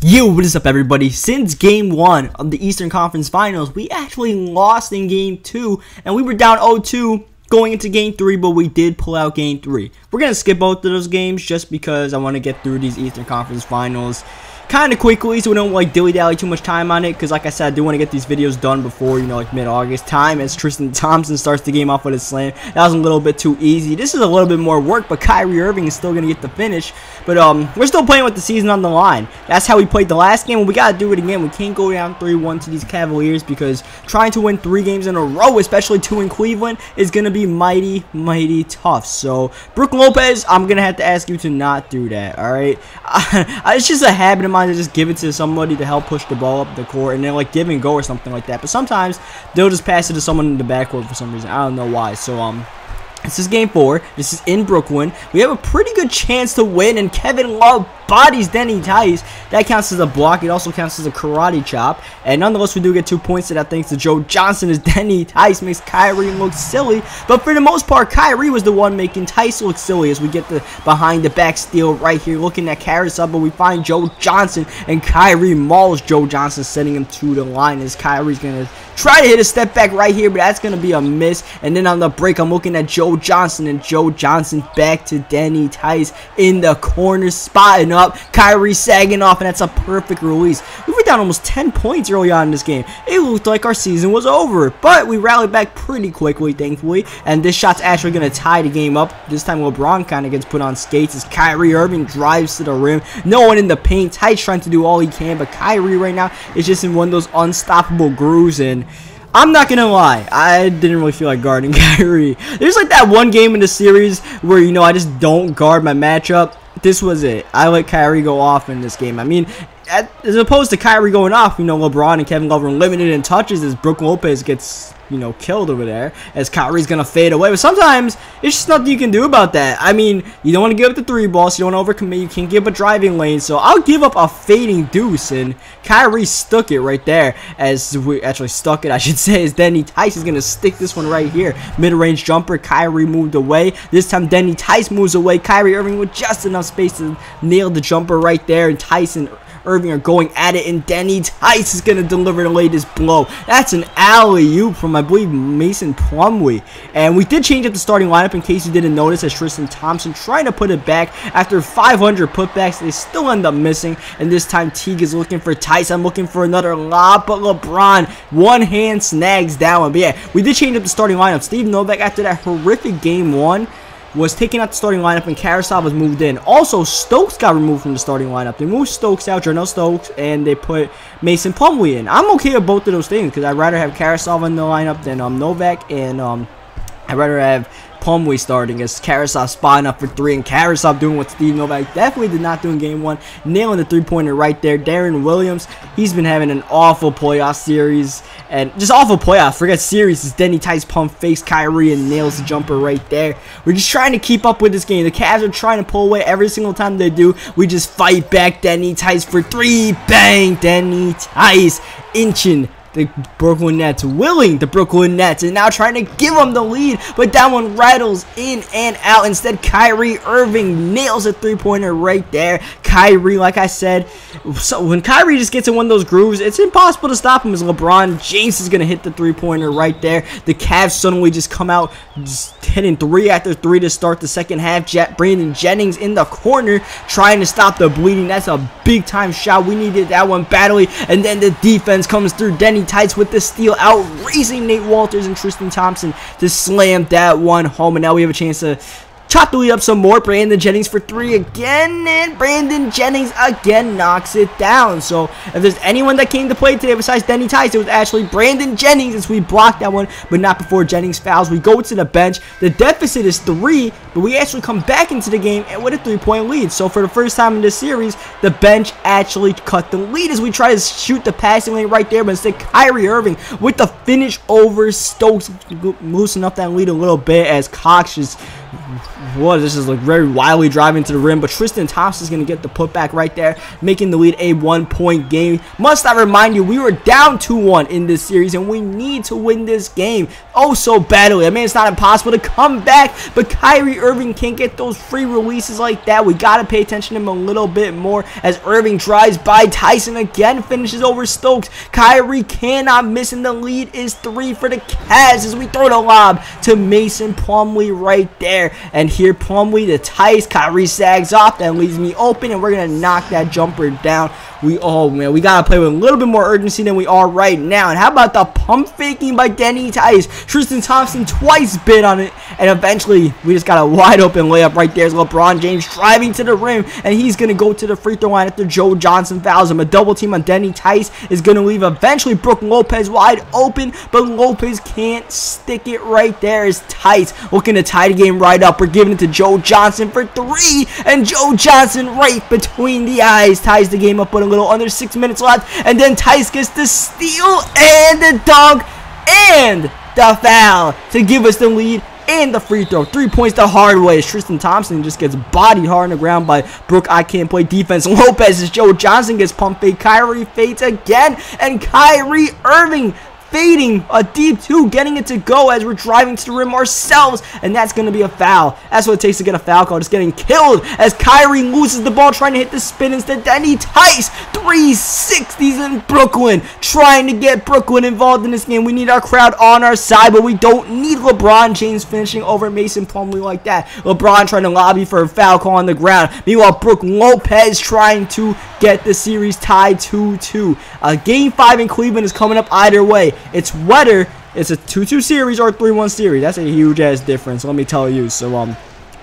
Yo, what is up everybody? Since game 1 of the Eastern Conference Finals, we actually lost in game 2 and we were down 0-2 going into game 3, but we did pull out game 3. We're going to skip both of those games just because I want to get through these Eastern Conference Finals kind of quickly so we don't like dilly-dally too much time on it, because like I said, I do want to get these videos done before, you know, like mid-August time as Tristan Thompson starts the game off with a slam. That was a little bit too easy. This is a little bit more work, but Kyrie Irving is still going to get the finish. But we're still playing with the season on the line. That's how we played the last game, and we got to do it again. We can't go down 3-1 to these Cavaliers, because trying to win 3 games in a row, especially 2 in Cleveland, is going to be mighty tough. So, Brook Lopez, I'm going to have to ask you to not do that, alright? It's just a habit of mine to just give it to somebody to help push the ball up the court and then like give and go or something like that. But sometimes they'll just pass it to someone in the backcourt for some reason. I don't know why. So this is game 4. This is in Brooklyn. We have a pretty good chance to win, and Kevin Love bodies Denny Tice. That counts as a block. It also counts as a karate chop. And nonetheless, we do get 2 points to that thanks to Joe Johnson, as Denny Tice makes Kyrie look silly. But for the most part, Kyrie was the one making Tice look silly, as we get the behind the back steal right here, looking at carousel. But we find Joe Johnson, and Kyrie mauls Joe Johnson, sending him to the line, as Kyrie's going to try to hit a step back right here, but that's going to be a miss. And then on the break, I'm looking at Joe Johnson, and Joe Johnson back to Denny Tice in the corner, spotting up. Kyrie sagging off, and that's a perfect release. We were down almost 10 points early on in this game. It looked like our season was over, but we rallied back pretty quickly, thankfully. And this shot's actually going to tie the game up. This time, LeBron kind of gets put on skates as Kyrie Irving drives to the rim. No one in the paint. Tice trying to do all he can, but Kyrie right now is just in one of those unstoppable grooves, and I'm not gonna lie, I didn't really feel like guarding Kyrie. There's like that one game in the series where, you know, I just don't guard my matchup. This was it. I let Kyrie go off in this game. I mean, as opposed to Kyrie going off, you know, LeBron and Kevin Love are limited in touches as Brook Lopez gets, you know, killed over there, as Kyrie's going to fade away. But sometimes, it's just nothing you can do about that. I mean, you don't want to give up the 3 ball, so you don't want to overcommit. You can't give up a driving lane. So I'll give up a fading deuce, and Kyrie stuck it right there. As we actually stuck it, I should say, as Denny Tice is going to stick this one right here. Mid-range jumper, Kyrie moved away. This time, Denny Tice moves away. Kyrie Irving with just enough space to nail the jumper right there, and Tyson Irving are going at it, and Denny Tice is going to deliver the latest blow. That's an alley-oop from, I believe, Mason Plumlee. And we did change up the starting lineup in case you didn't notice, as Tristan Thompson trying to put it back after 500 putbacks. They still end up missing, and this time Teague is looking for Tice. I'm looking for another lob, but LeBron one hand snags that one. But yeah, we did change up the starting lineup. Steve Novak, after that horrific game 1, was taking out the starting lineup, and Carousel was moved in. Also, Stokes got removed from the starting lineup. They moved Stokes out, Jarnell Stokes, and they put Mason Plumlee in. I'm okay with both of those things, because I'd rather have Carousel in the lineup than Novak, and I'd rather have Plumlee starting, as Carousel spotting up for 3, and Carousel doing what Steve Novak definitely did not do in game 1, nailing the 3-pointer right there. Darren Williams, he's been having an awful playoff series, and just awful playoff, forget series, as Denny Tice pump fakes Kyrie and nails the jumper right there. We're just trying to keep up with this game. The Cavs are trying to pull away every single time they do. We just fight back. Denny Tice for 3, bang, Denny Tice inching the Brooklyn Nets, willing the Brooklyn Nets, and now trying to give them the lead, but that one rattles in and out. Instead, Kyrie Irving nails a 3-pointer right there. Kyrie, like I said, so when Kyrie just gets in one of those grooves, it's impossible to stop him, as LeBron James is going to hit the 3-pointer right there. The Cavs suddenly just come out just hitting 3 after 3 to start the second half. Brandon Jennings in the corner trying to stop the bleeding. That's a big-time shot. We needed that one badly, and then the defense comes through. Denny Tice with the steal, out raising Nate Walters and Tristan Thompson to slam that one home. And now we have a chance to chop the lead up some more. Brandon Jennings for 3 again, and Brandon Jennings again knocks it down. So if there's anyone that came to play today besides Denny Tice, it was actually Brandon Jennings, as we blocked that one, but not before Jennings fouls. We go to the bench. The deficit is 3, but we actually come back into the game with a 3-point lead. So for the first time in this series, the bench actually cut the lead, as we try to shoot the passing lane right there, but instead Kyrie Irving with the finish over Stokes, loosen up that lead a little bit, as Cox just this is like very wildly driving to the rim, but Tristan Thompson is going to get the putback right there, making the lead a 1-point game. Must I remind you, we were down 2-1 in this series, and we need to win this game. oh so badly. I mean, it's not impossible to come back, but Kyrie Irving can't get those free releases like that. We got to pay attention to him a little bit more as Irving drives by Tyson again, finishes over Stokes. Kyrie cannot miss, and the lead is 3 for the Cavs as we throw the lob to Mason Plumlee right there. And here Plumlee to Tice. Kyrie sags off. That leaves me open, and we're going to knock that jumper down. Oh man, we got to play with a little bit more urgency than we are right now. And how about the pump faking by Denny Tice? Tristan Thompson twice bit on it, and eventually we just got a wide open layup right there as LeBron James driving to the rim, and he's going to go to the free throw line after Joe Johnson fouls him. A double team on Denny Tice is going to leave eventually Brook Lopez wide open, but Lopez can't stick it right there as Tice looking to tie the game right up. We're giving it to Joe Johnson for 3, and Joe Johnson right between the eyes ties the game up with a little under 6 minutes left, and then Tice gets the steal and the dunk and the foul to give us the lead and the free throw. 3 points the hard way as Tristan Thompson just gets bodied hard on the ground by Brook. I can't play defense. Lopez as Joe Johnson gets pump fake. Kyrie fades again, and Kyrie Irving fading a deep 2, getting it to go as we're driving to the rim ourselves, and that's going to be a foul. That's what it takes to get a foul call. Just getting killed as Kyrie loses the ball trying to hit the spin instead. Denny Tice 360s in Brooklyn, trying to get Brooklyn involved in this game. We need our crowd on our side, but we don't need LeBron James finishing over Mason Plumlee like that. LeBron trying to lobby for a foul call on the ground. Meanwhile, Brook Lopez trying to get the series tied 2-2. Game 5 in Cleveland is coming up either way. It's whether it's a 2-2 series or a 3-1 series. That's a huge ass difference, let me tell you. So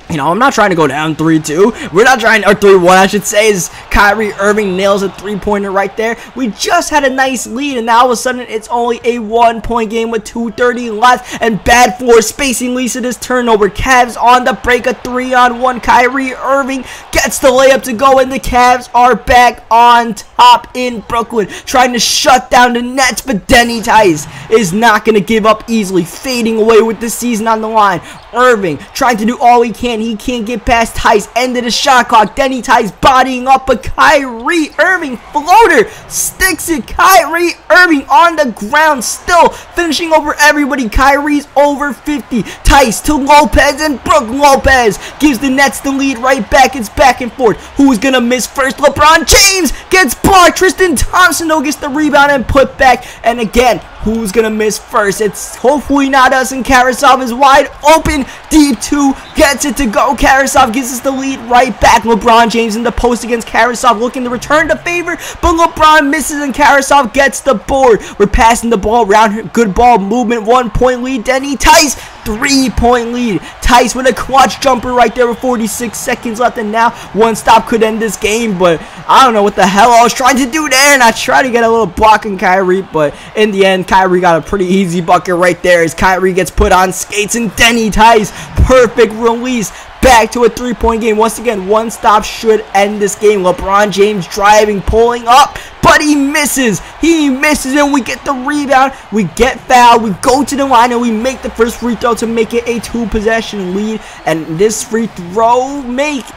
you know, I'm not trying to go down 3-2. We're not trying, or 3-1, I should say, as Kyrie Irving nails a 3-pointer right there. We just had a nice lead, and now all of a sudden, it's only a 1-point game with 2:30 left, and bad floor spacing leads to this turnover. Cavs on the break, a 3-on-1. Kyrie Irving gets the layup to go, and the Cavs are back on top in Brooklyn, trying to shut down the Nets, but Denny Tice is not going to give up easily, fading away with the season on the line. Irving trying to do all he can. He can't get past Tice. End of the shot clock. Denny Tice bodying up, but Kyrie Irving floater sticks it. Kyrie Irving on the ground, still finishing over everybody. Kyrie's over 50. Tice to Lopez, and Brook Lopez gives the Nets the lead right back. It's back and forth. Who's gonna miss first? LeBron James gets blocked. Tristan Thompson though gets the rebound and put back. And again, who's gonna miss first? It's hopefully not us, and Karasov is wide open. Deep 2 gets it to go. Karasov gives us the lead right back. LeBron James in the post against Karasov, looking to return the favor, but LeBron misses and Karasov gets the board. We're passing the ball around. Good ball movement. 1-point lead. Denny Tice 3-point lead. Tice with a clutch jumper right there with 46 seconds left, and now one stop could end this game, but I don't know what the hell I was trying to do there, and I tried to get a little block on Kyrie, but in the end, Kyrie got a pretty easy bucket right there as Kyrie gets put on skates, and Denny Tice, perfect release. Back to a 3-point game. Once again, one stop should end this game. LeBron James driving, pulling up, but he misses. He misses, and we get the rebound. We get fouled. We go to the line, and we make the first free throw to make it a 2-possession lead. And this free throw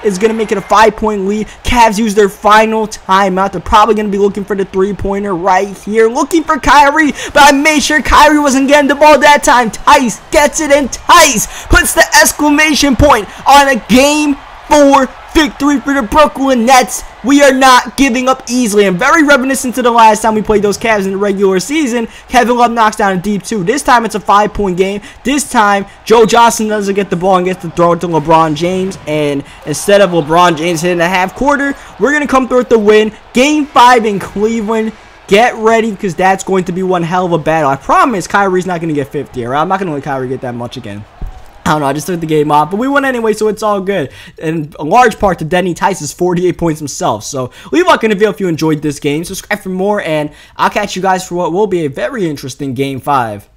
is going to make it a 5-point lead. Cavs use their final timeout. They're probably going to be looking for the 3-pointer right here. Looking for Kyrie, but I made sure Kyrie wasn't getting the ball that time. Tice gets it, and Tice puts the exclamation point on a Game 4 victory for the Brooklyn Nets. We are not giving up easily, and very reminiscent to the last time we played those Cavs in the regular season. Kevin Love knocks down a deep 2. This time it's a 5-point game. This time Joe Johnson doesn't get the ball and gets to throw it to LeBron James, and instead of LeBron James hitting a half quarter, we're going to come through with the win. Game 5 in Cleveland. Get ready, because that's going to be one hell of a battle. I promise Kyrie's not going to get 50, alright? I'm not going to let Kyrie get that much again. I don't know, I just took the game off, but we won anyway, so it's all good. And a large part to Denny Tice's 48 points himself. So leave a like in the video if you enjoyed this game. Subscribe for more, and I'll catch you guys for what will be a very interesting Game 5.